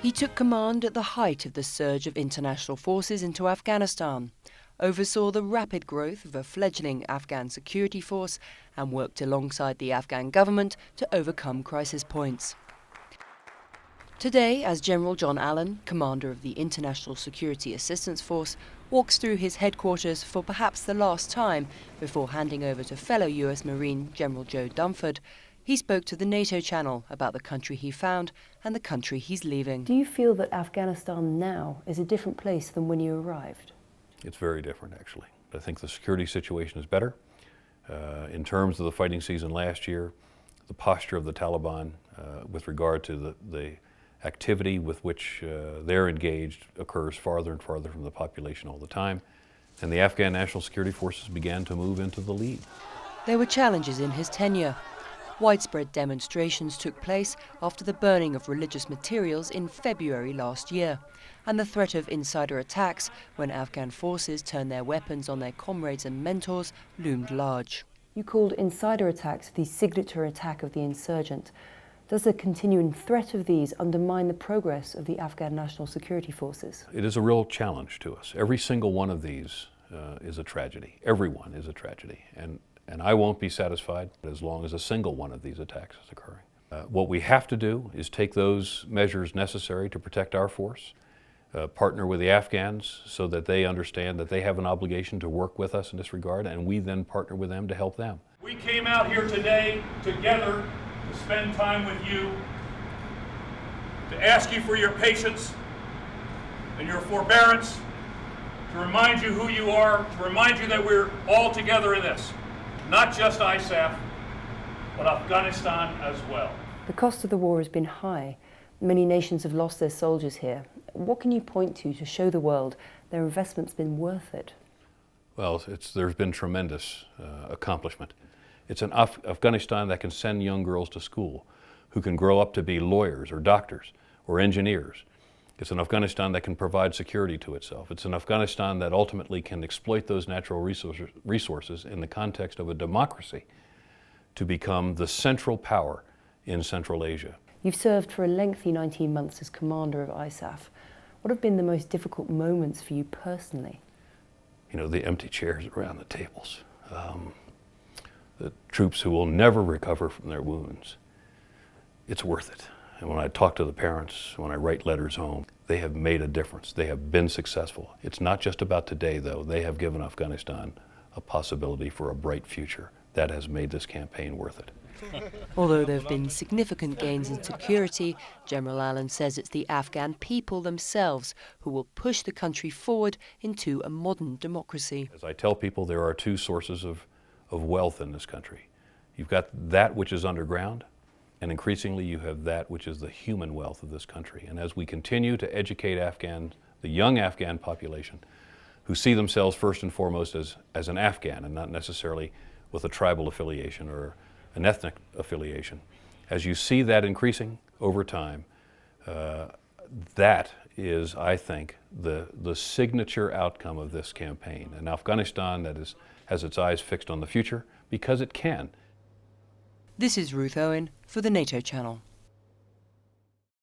He took command at the height of the surge of international forces into Afghanistan, oversaw the rapid growth of a fledgling Afghan security force, and worked alongside the Afghan government to overcome crisis points. Today, as General John Allen, commander of the International Security Assistance Force, walks through his headquarters for perhaps the last time before handing over to fellow US Marine General Joe Dunford, he spoke to the NATO channel about the country he found and the country he's leaving. Do you feel that Afghanistan now is a different place than when you arrived? It's very different, actually. I think the security situation is better. In terms of the fighting season last year, the posture of the Taliban with regard to the activity with which they're engaged occurs farther and farther from the population all the time, and the Afghan National Security Forces began to move into the lead. There were challenges in his tenure. Widespread demonstrations took place after the burning of religious materials in February last year, and the threat of insider attacks when Afghan forces turned their weapons on their comrades and mentors loomed large. You called insider attacks the signature attack of the insurgent. Does the continuing threat of these undermine the progress of the Afghan National Security Forces? It is a real challenge to us. Every single one of these is a tragedy. Every one is a tragedy. And I won't be satisfied as long as a single one of these attacks is occurring. What we have to do is take those measures necessary to protect our force, partner with the Afghans so that they understand that they have an obligation to work with us in this regard, and we then partner with them to help them. We came out here today together to spend time with you, to ask you for your patience and your forbearance, to remind you who you are, to remind you that we're all together in this. Not just ISAF, but Afghanistan as well. The cost of the war has been high. Many nations have lost their soldiers here. What can you point to show the world their investment's been worth it? Well, there's been tremendous accomplishment. It's an Afghanistan that can send young girls to school who can grow up to be lawyers or doctors or engineers. It's an Afghanistan that can provide security to itself. It's an Afghanistan that ultimately can exploit those natural resources in the context of a democracy to become the central power in Central Asia. You've served for a lengthy 19 months as commander of ISAF. What have been the most difficult moments for you personally? You know, the empty chairs around the tables. The troops who will never recover from their wounds. It's worth it. And when I talk to the parents, when I write letters home, they have made a difference. They have been successful. It's not just about today, though. They have given Afghanistan a possibility for a bright future. That has made this campaign worth it. Although there have been significant gains in security, General Allen says it's the Afghan people themselves who will push the country forward into a modern democracy. As I tell people, there are two sources of wealth in this country. You've got that which is underground, and increasingly you have that which is the human wealth of this country. And as we continue to educate the young Afghan population, who see themselves first and foremost as an Afghan and not necessarily with a tribal affiliation or an ethnic affiliation, as you see that increasing over time, that is, I think, the signature outcome of this campaign. An Afghanistan that has its eyes fixed on the future, because it can. This is Ruth Owen for the NATO channel.